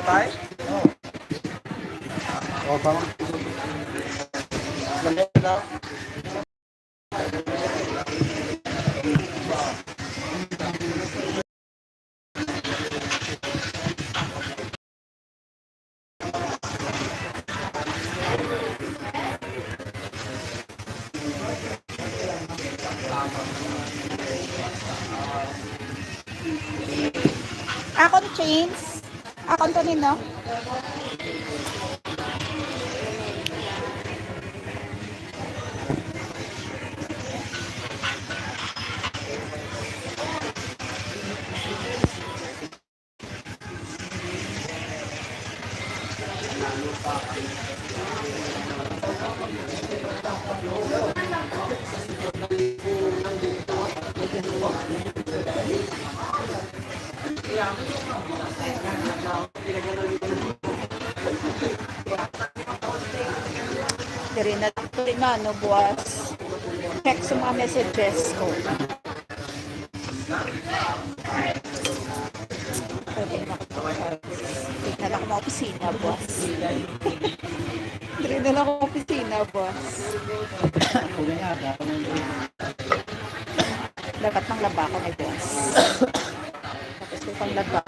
Tay? Oh, bang. Ganda. Akong chains. Akong to nino. Diri na ano buwas. Check sa mga messages ko. Pwede na ako. Tignan ako mga opisina, boss. Diri na lang ako opisina, boss. Dapat mang laba ko may boss. Tapos ko pang laba.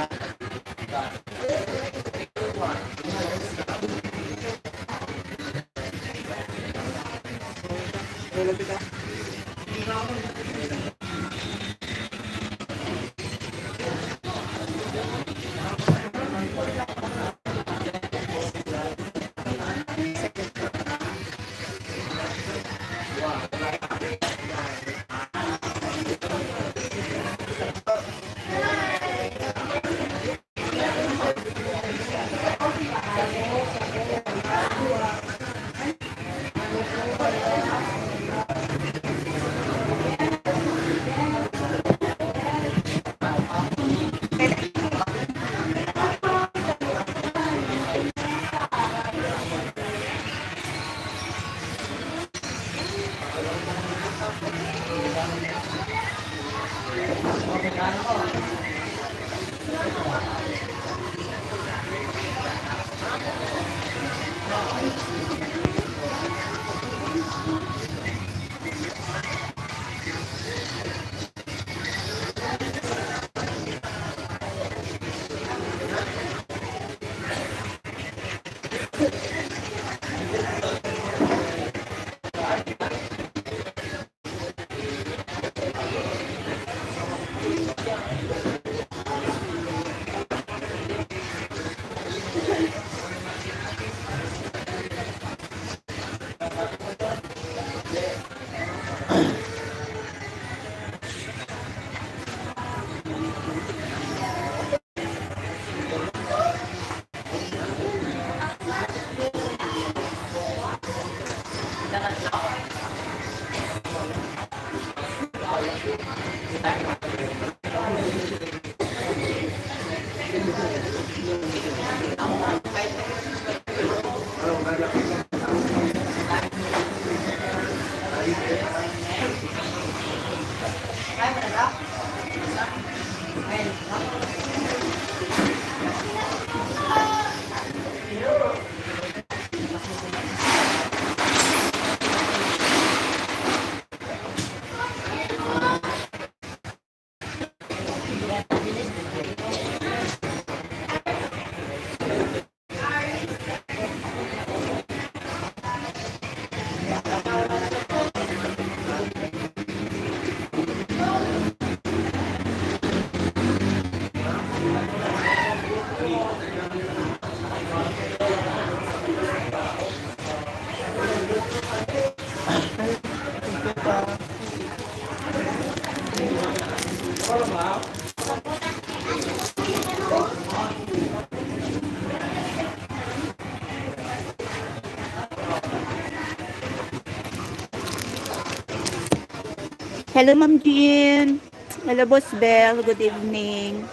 Hello, Ma'am Jean. Hello, Boss Bell. Good evening.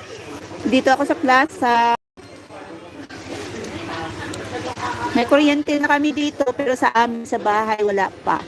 Dito ako sa plaza. May kuryente na kami dito, pero sa amin sa bahay wala pa.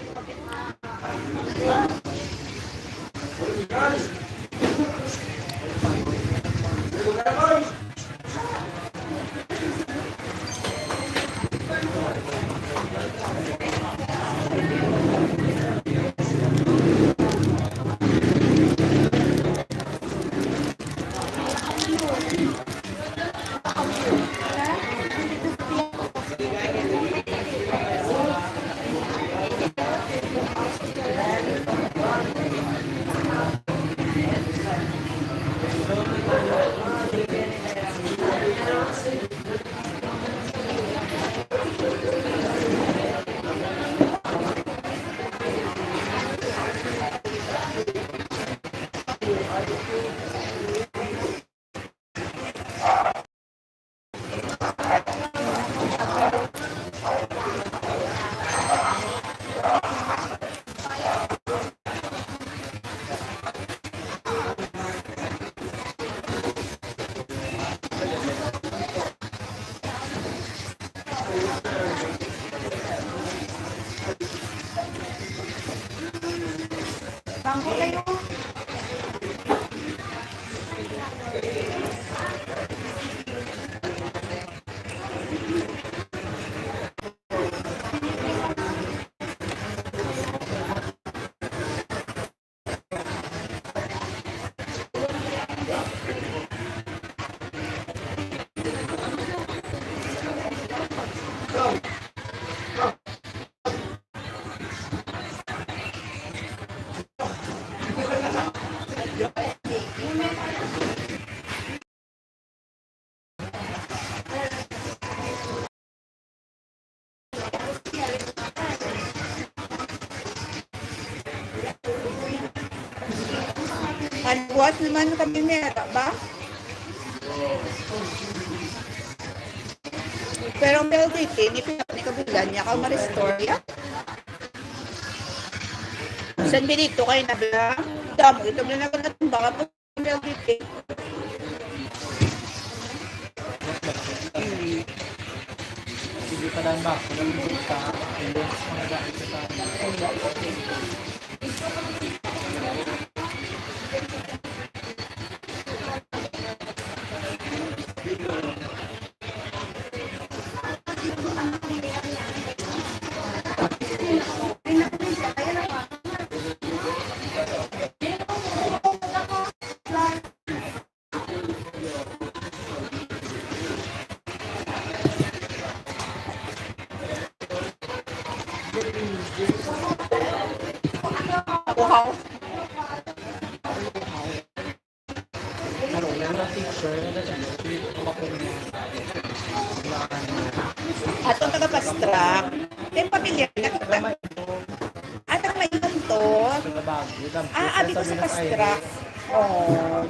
Bangko kayo. Buat naman kami nera ba? Pero ang LDK, ni kabulan niya ka ma-restore ya. San Benito kayo na ba? Damo, ito na naman natin baka po ang LDK. Hindi pa lang ba? Walang buka. Hindi mga dahil sa Wow. Atong taga-pastrack. Yung pamilyar na kita. Atong may to. Abi ko sa pastrack. Oh.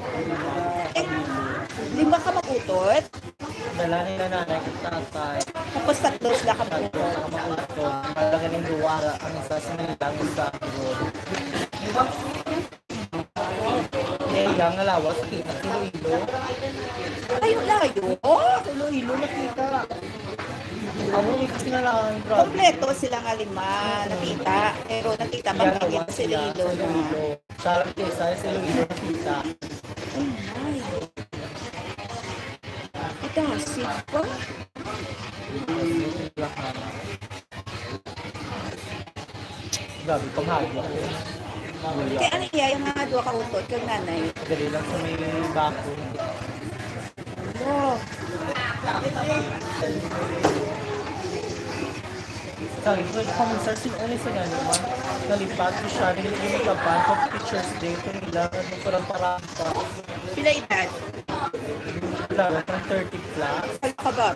Di ba ka magutot? Dala nila nanay at tatay. Tapos tatlo sila ka magutot. Makuto. Malaga ng luwara. Ang isa sa Manila, ang isa abroad. Yang ngalawas kita sa Iloilo. Layo. Sa Iloilo nakita. Ako may kasi na lang. Kompleto silang lima nakita. Pero nakita pa kami sa Iloilo na. Sarap kesa sa Iloilo nakita. Oh my. Itasip pa. Grabe, paghagwa ko. Kaya ano iya yung mga dua ka utot kag nanay? Dali lang sa may bako. Oh. Sorry, pwede pa mong search yung ulit sa gano'n man. Nalipat ko siya, nilagay mo kapan, pag pictures day, ito nila, ano parang parang pa. Pila edad? Wala, parang 30 plus. Ano ka ba?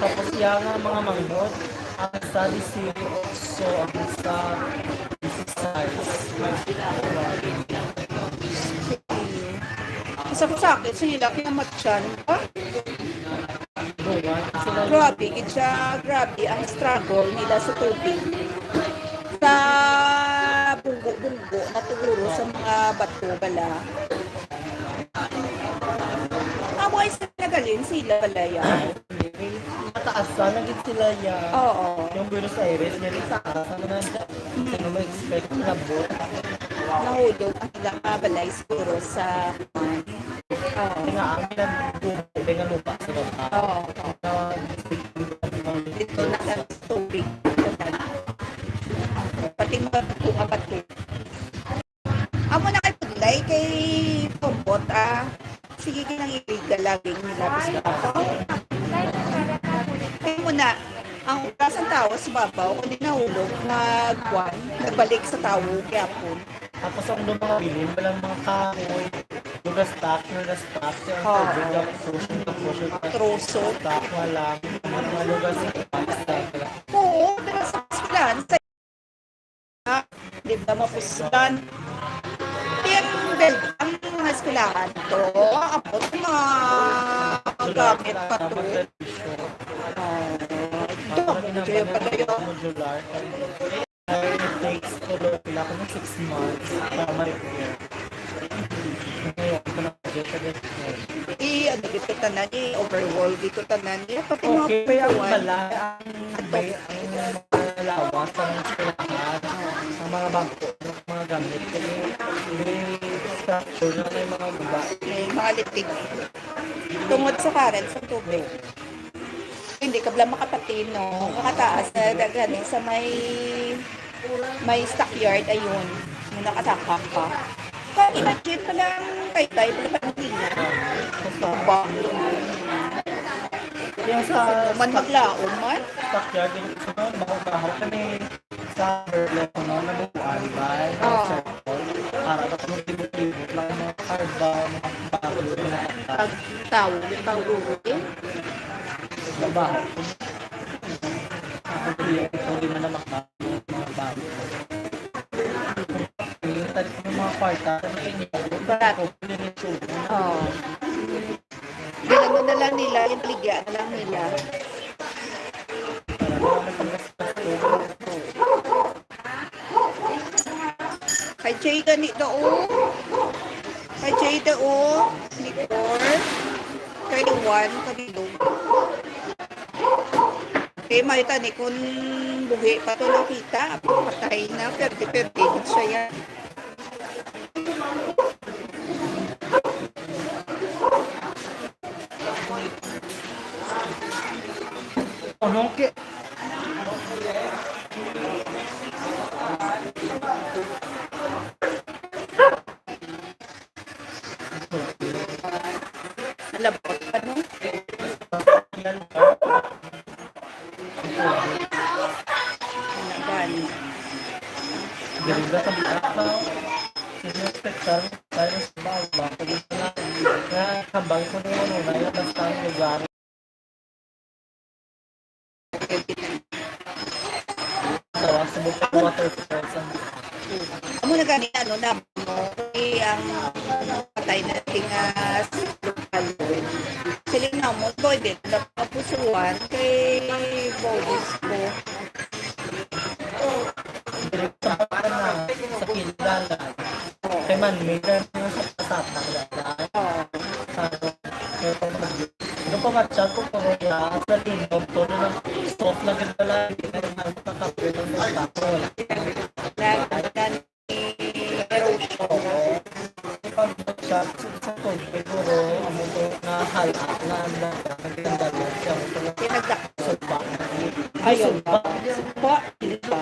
Tapos yan nga mga manghod, ang study city also, ang sa size. Isa ko sa akin, sila kinamatyan. Ah, Doon, sila grabe, grabe ang struggle nila sa tubig. Sa bunggo na mga bato bala. Away sa nagalin sila bala yan. Mataas na naging sila yan. Oo. Yung Buenos Aires, may taas. Ano na, sino ma-expect na boat? Nahulog ang ilang balay siguro sa Oo. Kasi nga, ang pinag-tubig nga lupa sa baba. Oo. Na, Dito na sa tubig. Pati mga bato. Amo na kay Pudlay, kay Pompot, sige ka nang illegal laging nilabas ka ako. Kaya muna, ang kasang tao sa babaw, kung di nahulog, nagwan, nagbalik sa tao, kaya po. tapos ang doon mga bilin, walang mga kahoy. Yung stock, yung stock, yung Oo. tubig, yung puso, Troso. stock, walang mga lugar sa stock. Oo, pero sa eskwelahan, sa di ba mapusgan? Ang mga eskwelahan to, apot mga gamit pa to. Ito, medyo pa kayo. Modular. It takes pila ko ng 6 months para ma-repair. Ngayon, ito na budget sa ganyan. Ano dito tanan overhaul dito tanan pati mga Okay, kaya ang puwan. bala, ang mga lawas, ang eskwelahan, ang mga bangko, ang mga gamit, may structure na may mga guba. May mga litig. Tungod sa current sa tubig. Hindi ka bala makapatino. Makataas na daghan sa may stockyard ayun. Yung nakataka ka. Kaya imagine pa lang tayo pala pantina. Ba? Yung sa Man maglaon man. stockyard, yung sunod, makukahaw kami sa berlet, nabubuan ba? Oo. Para na kung tibot-tibot lang ang mga karba, mga bago, mga Tao eh. trabaho. Ako hindi na naman mga bago. Yung tali ko ng mga kwarta, Barato. Oo. Ginano na lang nila, yung ligya na lang nila. Kay Jay ganito Kay Jay Nicor. Kay Juan kabilog. Kay Marita ni kung buhi pa to nakita. Patay na, perdi siya yan. Anong ki? Nalabot pa no? Nagani. Ganda sa bitaw. Sinexpectar tayo sa bawa. Pag ito na habang ko nung na yung basta ang lugar. Tawa sa bukit waterfalls. Amo na gani na mo ang patay na tingas lokal. Sila na mo pwede na papusuan kay bodies ko. Direkto pa na sa kilala. Kay man, may ganyan sa pasat na kilala. Sa ano pa matcha ko po kaya sa linog to na soft lang yung pala yung nakakapit ng mga wala. Nagdan erosion. Pag matcha sa tubig puro amo to na hala na nagdala siya ito na Pinagdakot. ba. Ayun ba? Ba?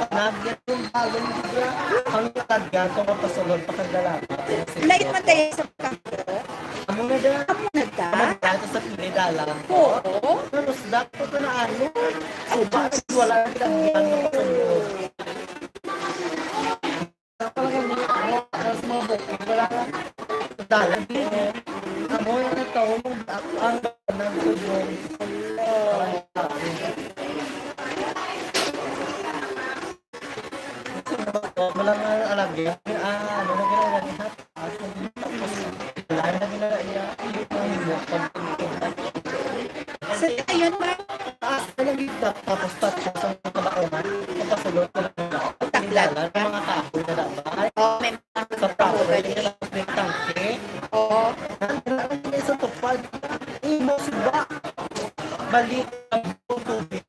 Nagyan yung halong bigla. Ang natagyan ko mapasulod pa kang dalaga. Light man tayo sa kampo. Amo na dyan. Amo na ta? Kamagdaan sa pinidala. Oo. Pero sa ko pa na ano. Ay, bakit wala na kinagyan ng pasulod? Talagang mga ano, sa mga bukid, wala na. Dalan din eh. Amo yung nagtaon ang nagsulod. Wala nga alagay. Ano na ginagawa niya? Wala na ginagawa niya. Sa ayun ba? Tapos tatsa sa mga kabakuman. Papasulot ko lang na. Taklan. May mga kahoy na dapat. Oh, may mga Sa property na tubig.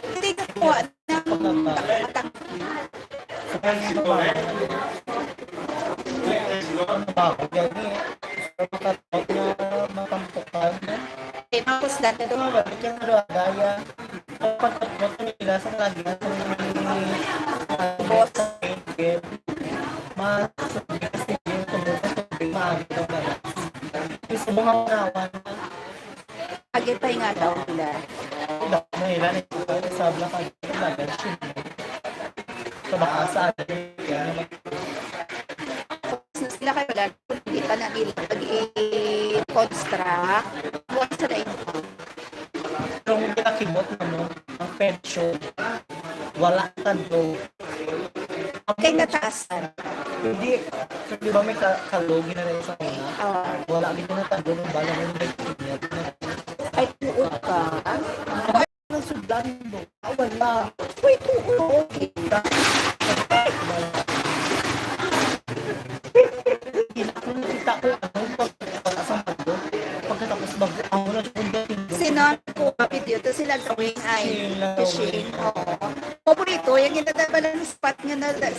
Hindi nakuha ng matang. Sa kanyang babae. Ano ba ako? Gagi. Sa makatot na matampukan. Eh, tapos dati Ito nga ba? Bigyan na doon, gaya. Kapag takot nila sa lagi na boss. Masubig kasi yung tubig maagit daw na. Gusto mo nga manawan na. Agitay nga daw nila. Udah, mahilan ito. Sabla ka. Lagan siya. So baka sa atin. Tapos na sila kayo wala. Hindi pa na nila pag-i-construct. Buwan sa income. Yung kinakimot ano, ang pension, wala ka daw. Kay kataasan. Hindi, di ba may kalogi na rin sa una? Wala din na tago ng bala ng nagkikinyat. Ay, tuot ka. Ang sudlan mo, wala. Uy, tuot. Nakita ko, pagkatapos ang tago. Pagkatapos ang wala siya kung dating. Sinon ko video to sila gawin ay Sila fishing. Oo. Paborito, yung ginadaba ng spot nga na sa